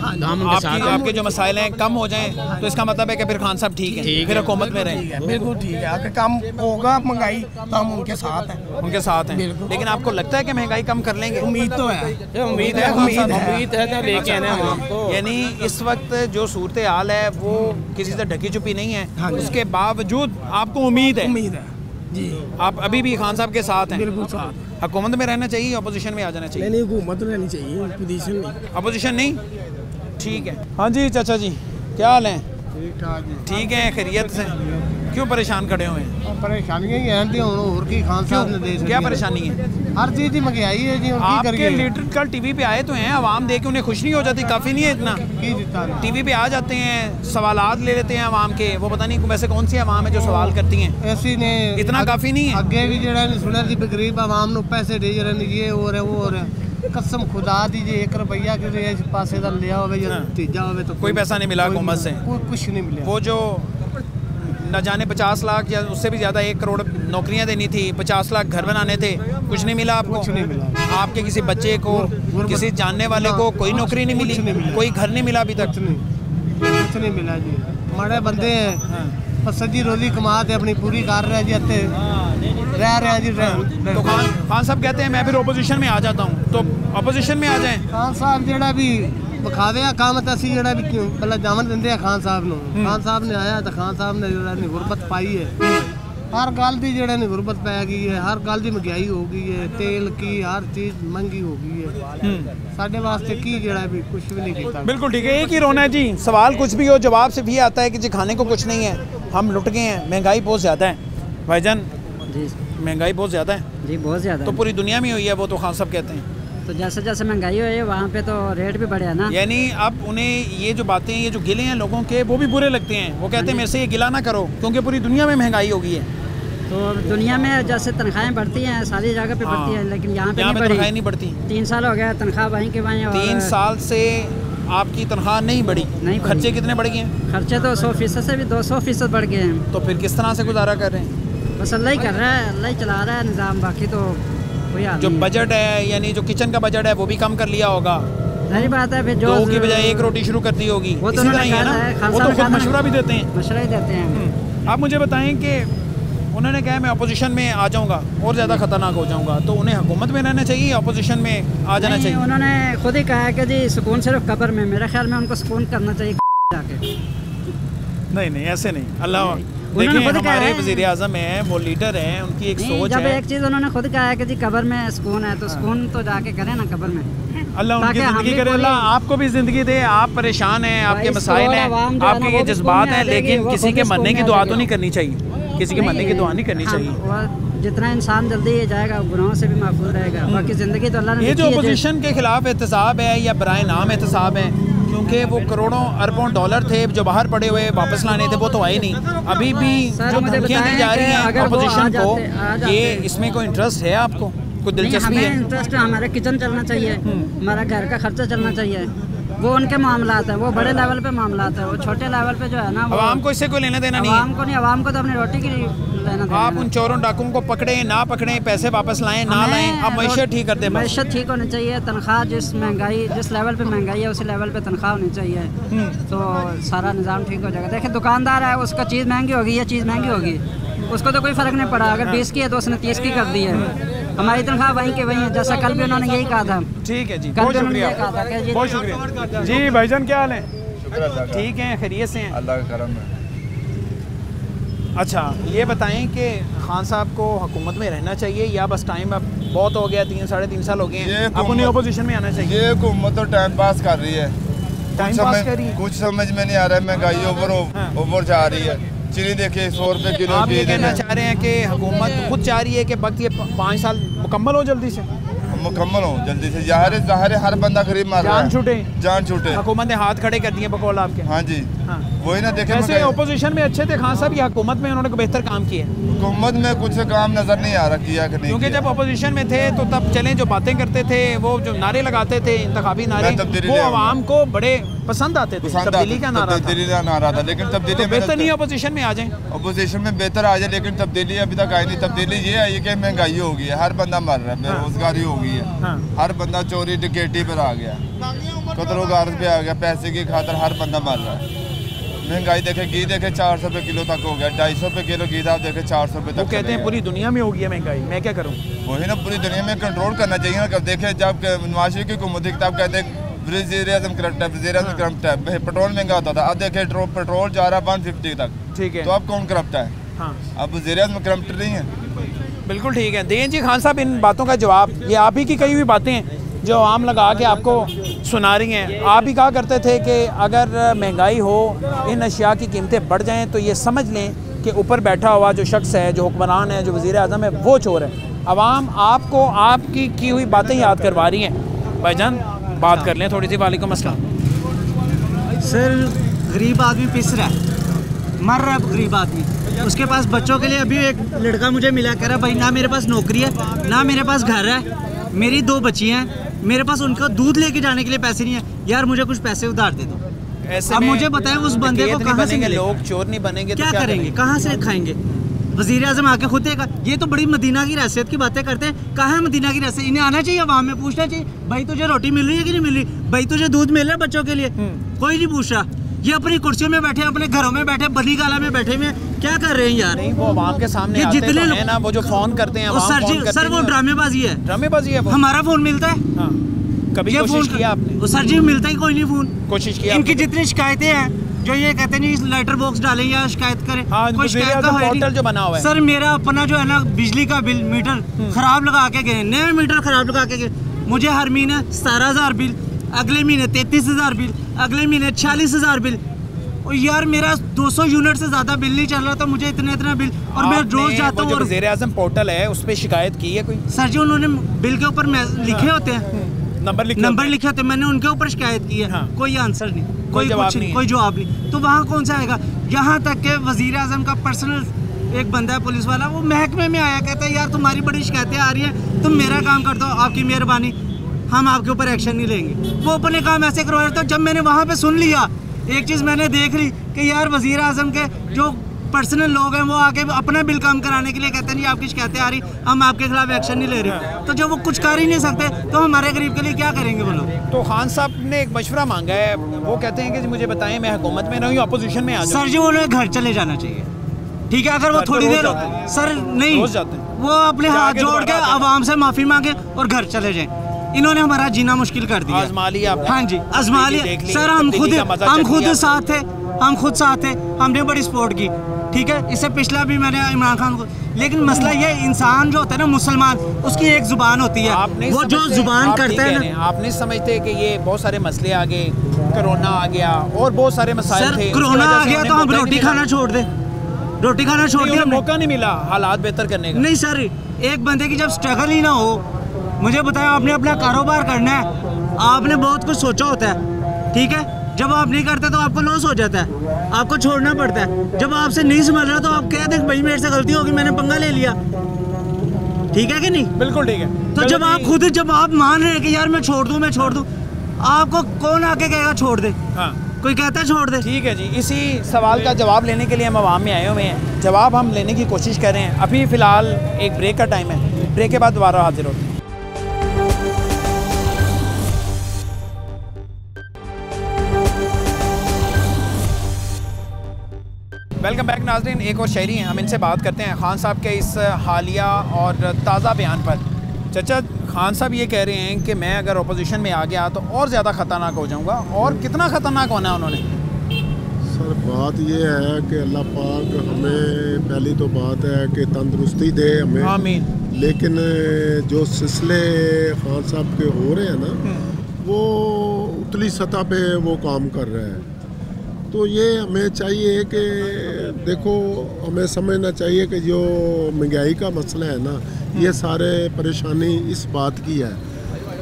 आपके जो मसाइल हैं कम हो जाएं, तो इसका मतलब है कि फिर खान साहब ठीक है, फिर हुकूमत में रहें। बिल्कुल ठीक है, अगर कम होगा महंगाई तो हम उनके साथ हैं। उनके साथ हैं, लेकिन आपको लगता है कि महंगाई कम कर लेंगे? उम्मीद तो है, उम्मीद है ना लेके आना हम आपको। यानी इस वक्त जो सूरत हाल है वो किसी से ढकी छुपी नहीं है, उसके बावजूद आपको उम्मीद है जी। आप अभी भी खान साहब के साथ हैं? बिल्कुल साथ। हुकूमत में रहना चाहिए, अपोजिशन में आ जाना चाहिए? नहीं, हुकूमत रहनी चाहिए, अपोजिशन नहीं। अपोजिशन नहीं, ठीक है। हाँ जी चाचा जी, क्या हाल है? ठीक है, खैरियत से। क्यों परेशान खड़े हुए हैं? परेशानियां ही हैं और की खान साहब ने दे क्या परेशानी है? हर चीज़ की महंगाई है जी। आपके लीडर कल टीवी पे आए तो हैं, आवाम देख के उन्हें खुश नहीं हो जाती? काफ़ी नहीं है इतना? टीवी पे आ जाते हैं, सवालात ले लेते हैं आवाम के, वो पता नहीं वैसे कौन सी आवाम है जो सवाल करती हैं? ऐसी ने इतना काफ़ी नहीं है? अगे भी जो सुना सी गरीब आवाम को पैसे दे रहे, ये हो रहा वो हो रहा। कसम खुदा दी जे 1 रुपया कि इस पासे का लिया हो या तीजा हो तो कोई पैसा नहीं मिला हुकूमत से? कुछ नहीं मिला। वो जो न जाने 50 लाख या उससे भी ज़्यादा 1 करोड़ नौकरियां देनी थी, 50 लाख घर बनाने थे, कुछ नहीं मिला आपको? कुछ नहीं मिला। आपके किसी बच्चे को, किसी जानने वाले को कोई नौकरी नहीं मिली, कोई घर नहीं मिला अभी तक? कुछ नहीं मिला जी। माड़े बंदे हैं, सजी रोजी कमाते अपनी पूरी कर रहे जी, रह रहे हैं जी। तो खान साहब कहते हैं मैं फिर ओपोजिशन में आ जाता हूँ, तो ओपोजिशन में आ जाएं। खान साहब जेड़ा भी विखावे काम तो असं जेड़ा भी पहले जावन देंगे खान साहब को। खान साहब ने आया तो खान साहब ने गुरबत पाई है, हर गल की जेड़ा ने गुरबत पै गई है, हर गल की महंगाई हो गई है, तेल की हर चीज़ महंगी हो गई है। साढ़े वास्ते की जेड़ा भी कुछ भी नहीं किया। बिल्कुल ठीक है, एक ही रोना है जी, सवाल कुछ भी हो जवाब सिर्फ ये आता है कि जी खाने को कुछ नहीं है, हम लुट गए हैं, महंगाई बहुत ज़्यादा है। भाईजान जी, महंगाई बहुत ज़्यादा है जी, बहुत ज़्यादा। तो पूरी दुनिया में हुई है, वो तो खान साहब कहते हैं। तो जैसे जैसे महंगाई हुई है वहाँ पे तो रेट भी बढ़े ना। यानी अब उन्हें ये जो बातें, ये जो गिले हैं लोगों के, वो भी बुरे लगते हैं। वो कहते हैं मेरे से ये गिला ना करो, क्योंकि पूरी दुनिया में महंगाई हो गई है। तो दुनिया में जैसे तनख्वाहें बढ़ती हैं, सारी जगह पे बढ़ती हैं, लेकिन यहाँ पे तनख्वाहें नहीं बढ़ती। 3 साल हो गया तनख्वाह वहीं के वहीं। 3 साल से आपकी तनख्वाह नहीं बढ़ी? नहीं। खर्चे कितने बढ़ गए हैं? खर्चे तो 100% से भी 200% बढ़ गए हैं। तो फिर किस तरह से गुजारा कर रहे हैं? बस अल्लाह ही कर रहा है, अल्लाह ही चला रहा है निज़ाम, बाकी तो कोई जो बजट है, यानी जो किचन का बजट है, वो भी कम कर लिया होगा। सही बात है, फिर जो 2 की बजाय 1 रोटी शुरू कर दी होगी। वो तो इसी तरह ही है ना, वो तो खुद मशवरा भी देते हैं। मशवरा ही देते हैं। आप मुझे बताएं कि उन्होंने कहा मैं अपोजिशन में आ जाऊंगा और ज़्यादा खतरनाक हो जाऊंगा, तो उन्हें हुकूमत में रहना चाहिए या अपोजिशन में आ जाना चाहिए? उन्होंने खुद ही कहा है कि जी सुकून सिर्फ कब्र में। मेरे ख्याल में उनको सुकून करना चाहिए जाके। नहीं ऐसे नहीं। अल्लाह देखिए, हमारे वज़ीर आज़म हैं, वो लीडर हैं, उनकी एक सोच जब है। एक चीज़ उन्होंने खुद कहा है कि जी कब्र में सुकून है, तो सुकून तो जाके करें ना कब्र में। अल्लाह उनकी ज़िंदगी करे, अल्लाह आपको भी ज़िंदगी दे। आप परेशान हैं, आपके मसाइल हैं, आपके ये जज्बात हैं, लेकिन किसी के मरने की दुआ तो नहीं करनी चाहिए, किसी के मरने की दुआ नहीं करनी चाहिए। जितना इंसान जल्दी जाएगा गुनाहों से भी महफूज रहेगा, बाकी ज़िंदगी तो अल्लाह ने। ये जो अपोजिशन के खिलाफ एहतसाब है या बराए नाम एहतसाब है, क्योंकि वो करोड़ों अरबों डॉलर थे जो बाहर पड़े हुए वापस लाने थे, वो तो आए नहीं। अभी भी जो धमकियाँ दी जा रही हैं अपोजिशन को, ये इसमें कोई इंटरेस्ट है आपको? कोई दिलचस्पी है? इंटरेस्ट है, हमारा किचन चलना चाहिए, हमारा घर का खर्चा चलना चाहिए। वो उनके मामलात है, वो बड़े लेवल पे मामलात है, वो छोटे लेवल पे जो है ना, आवाम को इससे कोई लेना देना नहीं है। आवाम को नहीं, आवाम को तो अपनी रोटी की लेना देना। आप उन चोरों डाकुओं को पकड़े ना पकड़े, पैसे वापस लाएं ना लाएं, आप मैशत ठीक कर दें। मैशत ठीक होनी चाहिए, तनख्वाह जिस लेवल पे महंगाई है उसी लेवल पे तनख्वाह होनी चाहिए, तो सारा निज़ाम ठीक हो जाएगा। देखिए दुकानदार है, उसका चीज़ महंगी होगी या चीज़ महंगी होगी, उसको तो कोई फ़र्क नहीं पड़ा। अगर 20 की है तो उसने 30 की कर दी है। हमारी तनख्वाह वहीं के वहीं है, जैसा कल भी उन्होंने यही कहा था। ठीक है जी, बहुत शुक्रिया, बहुत शुक्रिया जी। भाईजान क्या हाल है? ठीक है, खैरियत से हैं? अल्लाह का करम है। अच्छा ये बताएं कि खान साहब को हुकूमत में रहना चाहिए या बस टाइम अब बहुत हो गया, 3 साढ़े 3 साल हो गए हैं, अब उन्हें अपोजिशन में आना चाहिए? ये हुकूमत तो टाइम पास कर रही है, टाइम पास कर रही है। कुछ समझ में नहीं आ रहा है, महंगाई ओवर जा रही है। चीनी देखिए 100 रुपए किलो। आप ये कहना चाह रहे हैं कि हुकूमत खुद चाह रही है कि वक्त ये 5 साल मुकम्मल हो जल्दी से? मुकम्मल हो जल्दी से, ज़ाहिर हर बंदा गरीब मार रहा है, जान छूटे, जान छूटे। हुकूमत ने हाथ खड़े कर दिए बकौल आपके। हाँ जी। वही ना देखे। वैसे ओपोजिशन में अच्छे थे खान साहब या हुकूमत में उन्होंने बेहतर काम किया? हुकूमत में कुछ काम नजर नहीं आ रहा किया कि नहीं, क्योंकि जब ओपोजिशन में थे तो तब चलें जो बातें करते थे, वो जो नारे लगाते थे इंतखाबी नारे, वो आवाम को बड़े पसंद आते थे। तब्दीली का नारा था, लेकिन तब्दीली बेहतर नहीं ओपोजिशन में आ जाए, ओपोजिशन में बेहतर आ जाए, लेकिन तब्दीली अभी तक आई नहीं। तब्दीली ये आई है कि महंगाई हो गई है, हर बंदा मर रहा है, बेरोजगारी हो गई है, हर बंदा चोरी डकैती पर आ गया, कत्लो गारत पे आ गया, पैसे की खातर हर बंदा मर रहा है। महंगाई देखे घी देखे 400 रुपये किलो तक हो गया, 250 रुपये किलो घी था, देखे 400 रुपये तक। कहते हैं पूरी दुनिया में हो गई है महंगाई, मैं क्या करूँ? वही ना, पूरी दुनिया में कंट्रोल करना चाहिए ना। देखे जब नवाज शरीफ की हुकूमत किताब कहते वज़ीर-ए-आज़म करप्ट है, वज़ीर-ए-आज़म करप्ट है, पेट्रोल महंगा होता था, अब देखे पेट्रोल जा रहा है 150 तक, ठीक है, तो अब कौन करप्ट है? हाँ, अब वज़ीर-ए-आज़म करप्ट नहीं है। बिल्कुल ठीक है। दें जी खान साहब इन बातों का जवाब, ये आप ही की कही हुई बातें हैं जो आम लगा के आपको सुना रही हैं। आप ही कहा करते थे कि अगर महंगाई हो, इन अशिया की कीमतें बढ़ जाएं तो ये समझ लें कि ऊपर बैठा हुआ जो शख्स है, जो हुक्मरान है, जो वज़ीर-ए-आज़म है, वो चोर है। अवाम आपको आपकी की हुई बातें याद करवा रही हैं। भाईजान बात कर लें थोड़ी सी। वालेकुम अस्सलाम। सर गरीब आदमी पिस रहा है, मर रहा है गरीब आदमी। उसके पास बच्चों के लिए अभी एक लड़का मुझे मिला, कह रहा भाई ना मेरे पास नौकरी है, ना मेरे पास घर है, मेरी 2 बच्ची हैं, मेरे पास उनका दूध लेके जाने के लिए पैसे नहीं है, यार मुझे कुछ पैसे उधार दे दो। ऐसे अब मुझे बताएं उस बंदे को कहाँ से मिलेगा? लोग चोर नहीं बनेंगे क्या करेंगे, कहाँ से खाएंगे? वज़ीर-ए-आज़म आके खुद देगा। ये तो बड़ी मदीना की रहसियत की बातें करते हैं। कहाँ है मदीना की रहसियत? इन्हें आना चाहिए, आवाम में पूछना चाहिए, भाई तुझे रोटी मिल रही है कि नहीं मिल रही, भाई तुझे दूध मिल रहा है बच्चों के लिए? कोई नहीं पूछ रहा। ये अपनी कुर्सियों में बैठे, अपने घरों में बैठे, बली गाला में बैठे हुए क्या कर रहे हैं यार? नहीं, वो आवाम के सामने ये जितने लोग हैं ना, वो जो फोन करते हैं, सर वो ड्रामेबाजी है, ड्रामेबाजी है। हमारा फोन मिलता है, कभी कोशिश किया आपने? सर जी मिलता ही कोई नहीं फोन। कोशिश किया? इनकी जितनी शिकायतें हैं जो ये कहते हैं लेटर बॉक्स डालें या शिकायत करें, कोई शिकायत का पोर्टल जो बना हुआ है। सर मेरा अपना जो है ना बिजली का बिल मीटर खराब लगा के गए, नए मीटर खराब लगा के गए, मुझे हर महीने 17,000 बिल, अगले महीने 33,000 बिल, अगले महीने 46,000 बिल। और यार मेरा 200 यूनिट से ज्यादा बिल नहीं चल रहा था, मुझे इतना बिल, और मैं रोज जाता हूँ। वज़ीर-ए-आज़म पोर्टल है, उस पर शिकायत की है कोई? सर जी उन्होंने बिल के ऊपर लिखे होते हैं, नंबर लिखे होते हैं, मैंने उनके ऊपर शिकायत की है, कोई आंसर नहीं, कोई जवाब नहीं। तो वहाँ कौन सा आएगा? यहाँ तक के वज़ीर-ए-आज़म का पर्सनल एक बंदा है पुलिस वाला, वो महकमे में आया, कहता है यार तुम्हारी बड़ी शिकायतें आ रही हैं, तुम मेरा काम कर दो, आपकी मेहरबानी, हम आपके ऊपर एक्शन नहीं लेंगे। वो अपने काम ऐसे करवा रहे थे। जब मैंने वहाँ पे सुन लिया, एक चीज़ मैंने देख ली कि यार वज़ीर-ए-आज़म के जो पर्सनल लोग हैं वो आके अपना बिल कम कराने के लिए कहते हैं जी आपकी शिकायतें आ रही, हम आपके खिलाफ एक्शन नहीं ले रहे। तो जब वो कुछ कर ही नहीं सकते तो हमारे गरीब के लिए क्या करेंगे वो लोग? तो खान साहब ने एक मशवरा मांगा है, वो कहते हैं कि मुझे बताएं मैं हुकूमत में नहीं, अपोजिशन में आ जाऊं। सर जी उन्हें घर चले जाना चाहिए, ठीक है? अगर वो थोड़ी देर, सर नहीं, वो अपने हाथ जोड़ के आवाम से माफ़ी मांगे और घर चले जाएं। इन्होंने हमारा जीना मुश्किल कर दिया। आजमा लिया? हाँ जी आजमा लिया सर, हम खुद साथ थे, हमने बड़ी सपोर्ट की, ठीक है? इससे पिछला भी मैंने इमरान खान को, लेकिन मसला ये इंसान जो होता है ना मुसलमान, उसकी एक जुबान होती है, वो जो जुबान करते हैं ना। आप नहीं समझते कि ये बहुत सारे मसले आ गए, कोरोना आ गया और बहुत सारे मसाइल थे, कोरोना आ गया तो हम रोटी खाना छोड़ दे, रोटी खाना छोड़ दिया, मौका नहीं मिला हालात बेहतर करने का। नहीं सर, एक बंदे की जब स्ट्रगल ही ना हो, मुझे बताया आपने अपना कारोबार करना है, आपने बहुत कुछ सोचा होता है, ठीक है? जब आप नहीं करते तो आपको लॉस हो जाता है, आपको छोड़ना पड़ता है। जब आपसे नहीं समझ रहा तो आप कह दें भाई मेरे से गलती होगी, मैंने पंगा ले लिया, ठीक है कि नहीं? बिल्कुल ठीक है। तो जब आप मान रहे हैं कि यार मैं छोड़ दूं, आपको कौन आके कहेगा छोड़ दे? हाँ, कोई कहता है छोड़ दे। ठीक है जी, इसी सवाल का जवाब लेने के लिए हम आवाम में आए हुए हैं, जवाब हम लेने की कोशिश कर रहे हैं। अभी फ़िलहाल एक ब्रेक का टाइम है, ब्रेक के बाद दोबारा हाजिर होते हैं। वेलकम बैक नाज़रीन, एक और शायरी हैं, हम इनसे बात करते हैं खान साहब के इस हालिया और ताज़ा बयान पर। चाचा, खान साहब ये कह रहे हैं कि मैं अगर अपोजिशन में आ गया तो और ज़्यादा ख़तरनाक हो जाऊंगा, और कितना ख़तरनाक होना है उन्होंने? सर बात ये है कि अल्लाह पाक हमें, पहली तो बात है कि तंदुरुस्ती दे हमें, आमीन। लेकिन जो सिलसिले खान साहब के हो रहे हैं ना, वो उतली सतह पे वो काम कर रहे हैं। तो ये हमें चाहिए कि देखो, हमें समझना चाहिए कि जो महंगाई का मसला है ना, ये सारे परेशानी इस बात की है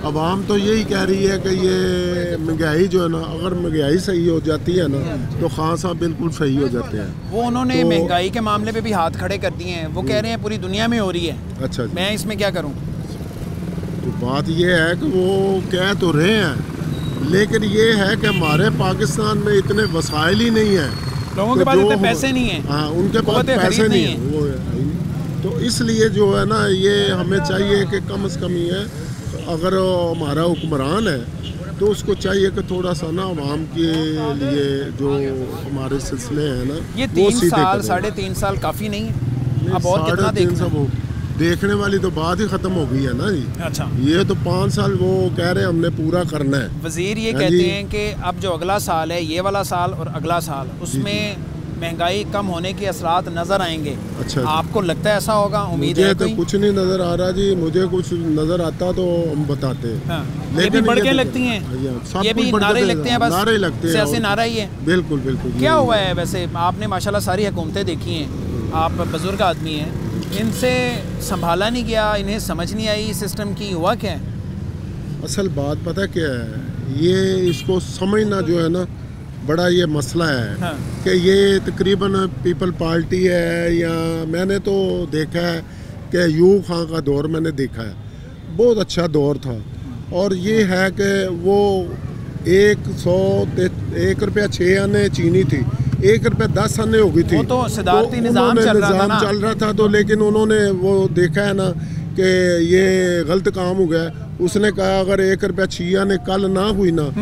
आवाम तो यही कह रही है कि ये महंगाई जो है ना, अगर महंगाई सही हो जाती है ना तो खान साहब बिल्कुल सही हो जाते हैं। वो उन्होंने महंगाई के मामले पे भी हाथ खड़े कर दिए हैं, वो कह रहे हैं पूरी दुनिया में हो रही है। अच्छा, मैं इसमें क्या करूं? तो बात ये है कि वो कह तो रहे हैं, लेकिन ये है कि हमारे पाकिस्तान में इतने वसाइल ही नहीं है, लोगों के पास इतने पैसे नहीं है। हाँ, उनके पास पैसे नहीं है, वो है। तो इसलिए जो है ना, ये हमें चाहिए कि कम से कम ये, अगर हमारा हुक्मरान है तो उसको चाहिए कि थोड़ा सा ना आवाम के लिए जो हमारे सिलसिले हैं ना, ये 3 साल 3.5 साल काफ़ी नहीं है, अब और कितना देखना? देखने वाली तो बात ही खत्म हो गई है ना जी। अच्छा, ये तो 5 साल वो कह रहे हैं हमने पूरा करना है। वजीर ये कहते हैं कि अब जो अगला साल है, ये वाला साल और अगला साल, उसमें महंगाई कम होने के असरात नजर आएंगे। अच्छा, आपको लगता है ऐसा होगा? उम्मीद है? मुझे तो कुछ नहीं नजर आ रहा जी, मुझे कुछ नजर आता तो हम बताते। हाँ, लेकिन ये भी बढ़ के लगती हैं, ये भी नारे लगते हैं, बस नारे लगते हैं, सियासी नारा ही है। बिल्कुल बिल्कुल। क्या हुआ है वैसे? आपने माशाल्लाह सारी हुकूमतें देखी हैं, आप बुजुर्ग आदमी हैं, इनसे संभाला नहीं गया, इन्हें समझ नहीं आई सिस्टम की, हुआ क्या है? असल बात पता क्या है, ये इसको समझना जो है ना बड़ा ये मसला है। हाँ। कि ये तकरीबन पीपल पार्टी है, या मैंने तो देखा है कि यूब खान का दौर मैंने देखा है, बहुत अच्छा दौर था। और ये है कि वो 1 रुपया 6 आने चीनी थी, 1 रुपया 10 आने हो गई थी। वो तो सदारती निज़ाम चल रहा था तो, लेकिन उन्होंने वो देखा है ना कि ये गलत काम हो गया। उसने कहा अगर 1 रुपया 6 आने कल ना हुई ना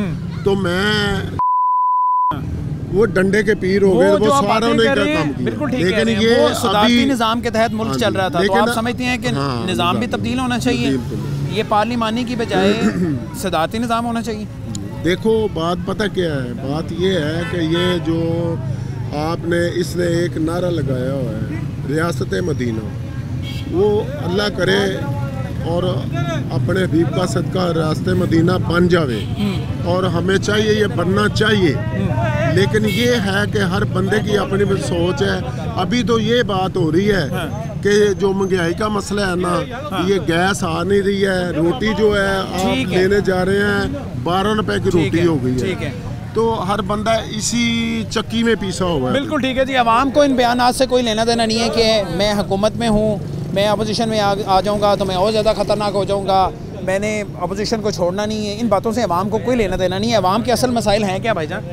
तो मैं, वो डंडे के पीर हो गए, वो सारा ने क्या काम किया। बिल्कुल ठीक है, लेकिन ये सदारती निज़ाम के तहत मुल्क चल रहा था, तो आप समझते हैं कि निज़ाम भी तब्दील होना चाहिए, ये पार्लिमानी की बजाय सदारती निज़ाम होना चाहिए। देखो बात पता क्या है, बात ये है कि ये जो आपने इसने एक नारा लगाया हुआ है रियासत मदीना, वो अल्लाह करे और अपने हबीब का सदका रास्ते मदीना बन जावे, और हमें चाहिए ये बनना चाहिए। लेकिन ये है कि हर बंदे की अपनी सोच है। अभी तो ये बात हो रही है कि जो महंगाई का मसला है ना, ये गैस आ नहीं रही है, रोटी जो है आप लेने जा रहे हैं 12 रुपए की रोटी हो गई है, तो हर बंदा इसी चक्की में पीसा हुआ है। बिल्कुल ठीक है जी, आवाम को इन बयानात से कोई लेना देना नहीं है कि मैं हुकूमत में हूँ, मैं अपोजिशन में आ जाऊँगा तो मैं और ज़्यादा ख़तरनाक हो जाऊँगा, मैंने अपोजिशन को छोड़ना नहीं है। इन बातों से आवाम को कोई लेना देना नहीं है। आवाम के असल मसाइल हैं क्या भाईजान?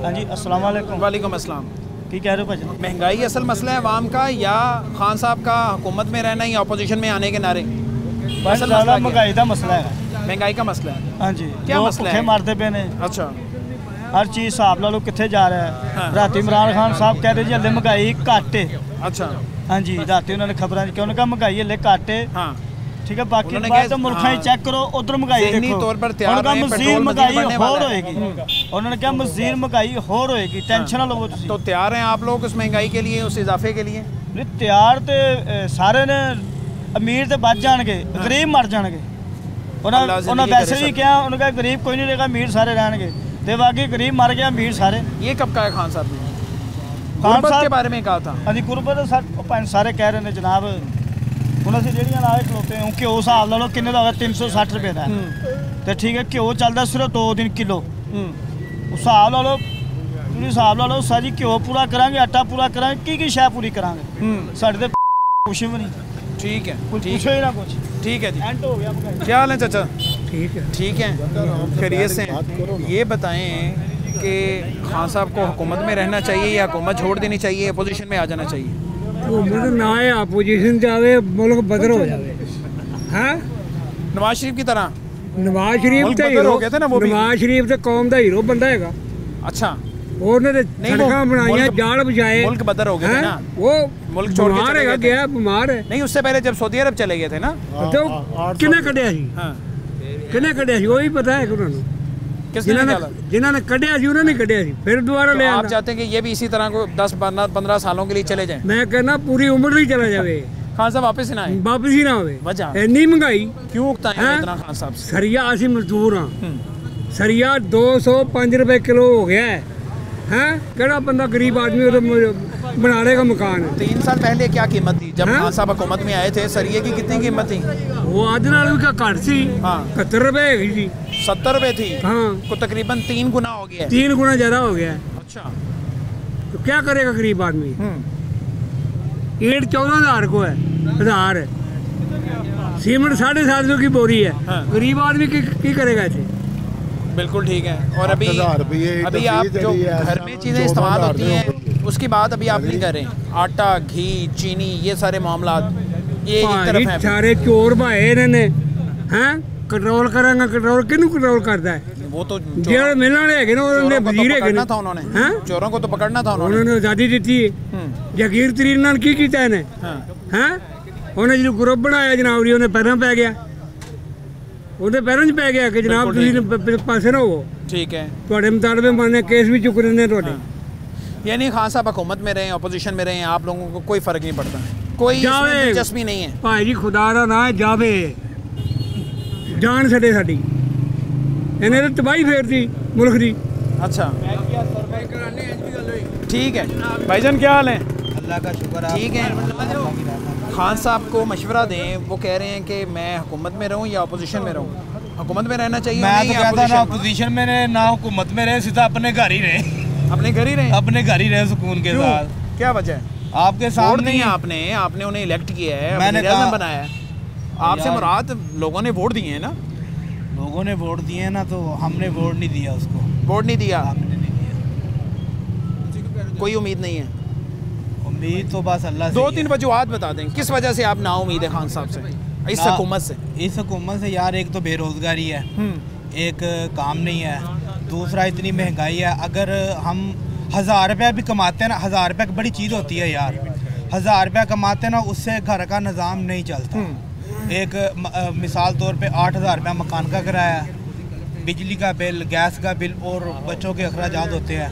हाँ जी, अस्सलाम वालेकुम। वालेकुम अस्सलाम। क्या कह रहे हो भाई? महंगाई असल मसला है आवाम का, या खान साहब का हुकूमत में रहना, या अपोजिशन में आने के नारे? महंगाई का मसला है। महंगाई का मसला है? हाँ जी। क्या मसला है? मारते पे ने। अच्छा, हर चीज़ हिसाब ला लो कितने जा रहा है। हाँ। रात इमरान खान साहब कह रहे जी हले महंगाई घट है। अच्छा, हाँ जी, रात उन्होंने खबर की उन्होंने कहा महंगाई हले घट है। हाँ। ठीक है, बाकी बात तो मुल्क ही चेक करो, उधर महंगाई देखो, तौर पर मज़ीद महंगाई होर होएगी। उन्होंने कहा मज़ीद महंगाई होर होएगी, टेंशन ना लो। तो तैयार हैं आप लोग उस महंगाई के लिए, उस इजाफे के लिए? नहीं तैयार तो सारे ने, अमीर तो बच जाएंगे, गरीब मर जाएंगे। उन्होंने वैसे भी क्या, उन्होंने कहा गरीब कोई नहीं रहेगा, अमीर सारे रहेंगे, तो बाकी गरीब मर गया, अमीर सारे। ये कब का है खान साहब ने? गुरबत के बारे में कहा था। हाँ जी, गुरबत सारे कह रहे हैं जनाब, उन्होंने ਜਿਹੜੀਆਂ ਨਾਲ ਖਲੋਤੇ ਹੋ ਘਿਓ ਹਿਸਾਬ ਲਾ ਲਓ ਕਿੰਨੇ ਦਾ ਹੋਗਾ 360 ਰੁਪਏ ਦਾ ਤੇ ਠੀਕ ਹੈ ਘਿਓ ਚੱਲਦਾ ਸਿਰਫ 2 ਦਿਨ ਕਿਲੋ ਹਿਸਾਬ ਲਾ ਲਓ ਤੁਸੀਂ ਹਿਸਾਬ ਲਾ ਲਓ ਸਾਜੀ ਘਿਓ ਪੂਰਾ ਕਰਾਂਗੇ ਆਟਾ ਪੂਰਾ ਕਰਾਂਗੇ ਕੀ ਸ਼ੈ ਪੂਰੀ ਕਰਾਂਗੇ ਸਾਡੇ ਤੇ ਕੁਛ ਵੀ ਨਹੀਂ ठीक है कुछ पूछो ही ना कुछ ठीक है जी एंड हो गया क्या हाल है चाचा ठीक है खैरियत से ये बताएं कि खान साहब को हुकूमत में रहना चाहिए या हुकूमत छोड़ देनी चाहिए अपोजिशन में आ जाना चाहिए ना है अपोजिशन जावे मुल्क बदर हो जावे हाँ नवाज शरीफ की तरह नवाज शरीफ तो हीरो हो गया था ना वो नवाज शरीफ तो कौम का हीरो बंदा है अच्छा सड़क बनाई जाल बिछाए मुल्क बदर हो गए थे ना वो मुल्क छोड़ के चले गया बीमार है नहीं उससे पहले जब सऊदी अरब चले गए थे ना तो किने कढ़िया किने कढ़िया वही पता है जिन्होंने कढ़िया उन्होंने कढ़िया फिर दोबारा ले आप चाहते हैं कि ये भी इसी तरह को 10-15 सालों के लिए चले जाए मैं कहना पूरी उम्र ही चला जाए खान साहब वापस ही ना आए वापस ही ना हो वजह इन्नी महंगाई क्यों उगता है इतना खान साहब सरिया असि मजदूर हाँ सरिया 205 रुपए किलो हो गया है हैं केड़ा बंदा गरीब आदमी बनाने का मकान है। 3 साल पहले क्या कीमत थी जब खान साहब हुकूमत में आए थे? सरिये की कितनी कीमत थी? वो आज नाल भी घट सी। 71 रुपए हैगी जी। 70 रुपए थी। हाँ, को तकरीबन 3 गुना हो गया है। 3 गुना ज़्यादा हो गया है। अच्छा, तो क्या करेगा गरीब आदमी? ईंट 14,000 को है, 1000 है। सीमेंट 750 की बोरी है। गरीब आदमी की करेगा इसे? बिल्कुल ठीक है। और अभी आप जो घर में चीज़ें इस्तेमाल होती हैं उसकी बात अभी आप नहीं कर रहे। आटा, घी, चीनी, ये सारे मामला ये एक तरफ है। सारे चोर भाए इन्होंने हैं कंट्रोल करेंगे। कंट्रोल किनू कंट्रोल करता है? वो तो जेल मिलने है ना, उन्होंने वजीर है था, उन्होंने चोरों को तो पकड़ना था। उन्होंने आज़ादी दी है। जगीर तरीन नाल की कीता इन्हें? हैं उन्हें जो ग्रुप बनाया जनाब जी, उन्हें पैरों पै गया, ਉਹਦੇ ਪੈਰਾਂ 'ਚ ਪੈ ਗਿਆ ਕਿ ਜਨਾਬ ਤੁਸੀਂ ਪਾਸੇ ਨਾ ਹੋ। ठीक है, ਤੁਹਾਡੇ ਮੁਤਾਲਬੇ ਮਾਨੇ केस भी चुक रहे हैं ਤੁਹਾਡੇ। यानी खान साहब हुकूमत में रहे, अपोजिशन में रहे, आप लोगों को कोई फ़र्क नहीं पड़ता, कोई इसमें दिलचस्पी नहीं है। भाई जी खुदा दा ना जावे जान छड़े साडी, इन्हें तो तबाही फेरती मुल्क दी। अच्छा ठीक है भाईजान, क्या हाल है? अल्लाह का शुक्र है। ठीक है, खान साहब को मशवरा दें, वो कह रहे हैं कि मैं हुकूमत में रहूं या अपोजिशन में रहूं। हुकूमत में रहना चाहिए। मैं तो कहता ना अपोजिशन में रहे ना हुकूमत में रहे, सीधा अपने घर ही रहे। अपने घर ही रहे? अपने घर ही रहे सुकून के साथ। क्या वजह है? आपके सामने आपने उन्हें इलेक्ट किया है, मैंने बनाया है। आपसे मुराद लोगों ने वोट दिए हैं ना? लोगों ने वोट दिए ना, तो हमने वोट नहीं दिया उसको। वोट नहीं दिया? हमने नहीं दिया। कोई उम्मीद नहीं है? उम्मीद तो बस अल्लाह से। 2-3 वजूहात बता दें किस वजह से आप ना उम्मीद है खान साहब से, इस हुकूमत से? इस हुकूमत से यार, एक तो बेरोज़गारी है, एक काम नहीं है, दूसरा इतनी महंगाई है। अगर हम 1000 रुपया भी कमाते हैं ना, 1000 रुपया की बड़ी चीज़ होती है यार, 1000 रुपया कमाते हैं ना, उससे घर का निज़ाम नहीं चलता। एक मिसाल तौर पे 8000 रुपया मकान का किराया, बिजली का बिल, गैस का बिल और बच्चों के अखराजात होते हैं।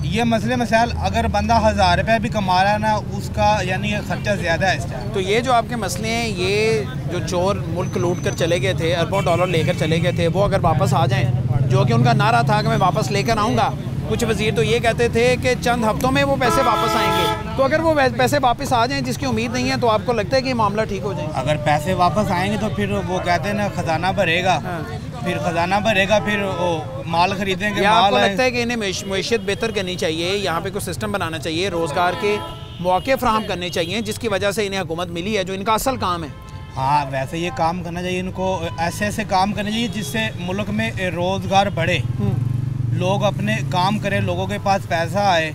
ये मसले मसाइल, अगर बंदा 1000 रुपया भी कमा रहा है ना, उसका यानी खर्चा ज़्यादा है इस टाइम। तो ये जो आपके मसले हैं, ये जो चोर मुल्क लूट कर चले गए थे, अरबों डॉलर लेकर चले गए थे, वो अगर वापस आ जाएं, जो कि उनका नारा था कि मैं वापस लेकर आऊँगा, कुछ वजीर तो ये कहते थे कि चंद हफ्तों में वो पैसे वापस आएंगे, तो अगर वो पैसे वापस आ जाएं जिसकी उम्मीद नहीं है, तो आपको लगता है कि मामला ठीक हो जाए? अगर पैसे वापस आएंगे तो फिर वो कहते हैं ना खजाना भरेगा, फिर खजाना भरेगा, फिर वो माल खरीदेंगे। आपको लगता है कि इन्हें मैशियत बेहतर करनी चाहिए, यहाँ पे कुछ सिस्टम बनाना चाहिए, रोज़गार के मौके फ्राहम करने चाहिए, जिसकी वजह से इन्हें हुकूमत मिली है, जो इनका असल काम है? हाँ, वैसे ये काम करना चाहिए इनको, ऐसे ऐसे काम करने चाहिए जिससे मुल्क में रोज़गार बढ़े, लोग अपने काम करें, लोगों के पास पैसा आए।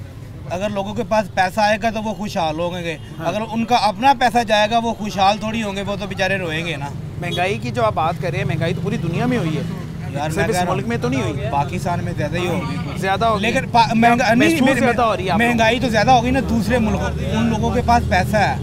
अगर लोगों के पास पैसा आएगा तो वो खुशहाल होंगे। अगर उनका अपना पैसा जाएगा वो खुशहाल थोड़ी होंगे, वो तो बेचारे रोएंगे ना। महंगाई की जो आप बात कर रहे हैं, महंगाई तो पूरी दुनिया में हुई है यार, सिर्फ इस मुल्क में तो नहीं हुई। पाकिस्तान में ज़्यादा ही होगी, ज़्यादा होगी, लेकिन महंगाई तो ज़्यादा होगी ना दूसरे मुल्कों, उन लोगों के पास पैसा है,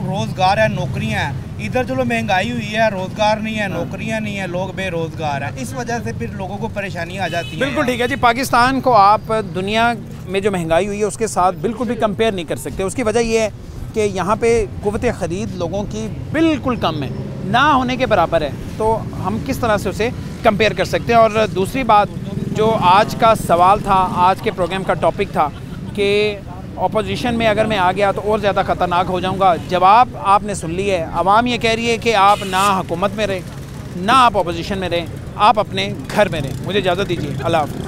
रोज़गार है, नौकरियाँ हैं। इधर चलो महंगाई हुई है, रोज़गार नहीं है, नौकरियाँ नहीं है, लोग बेरोज़गार हैं, इस वजह से फिर लोगों को परेशानी आ जाती है। बिल्कुल ठीक है जी। पाकिस्तान को आप दुनिया में जो महंगाई हुई है उसके साथ बिल्कुल भी कंपेयर नहीं कर सकते। उसकी वजह ये है कि यहाँ पे क़ुव्वत ख़रीद लोगों की बिल्कुल कम है, ना होने के बराबर है, तो हम किस तरह से उसे कंपेयर कर सकते हैं? और दूसरी बात, जो आज का सवाल था, आज के प्रोग्राम का टॉपिक था कि अपोजिशन में अगर मैं आ गया तो और ज़्यादा ख़तरनाक हो जाऊंगा। जवाब आपने सुन लिया है, आवाम ये कह रही है कि आप ना हुकूमत में रहें, ना आप अपोजिशन में रहें, आप अपने घर में रहें। मुझे इजाज़त दीजिए, अल्लाह हाफ़िज़।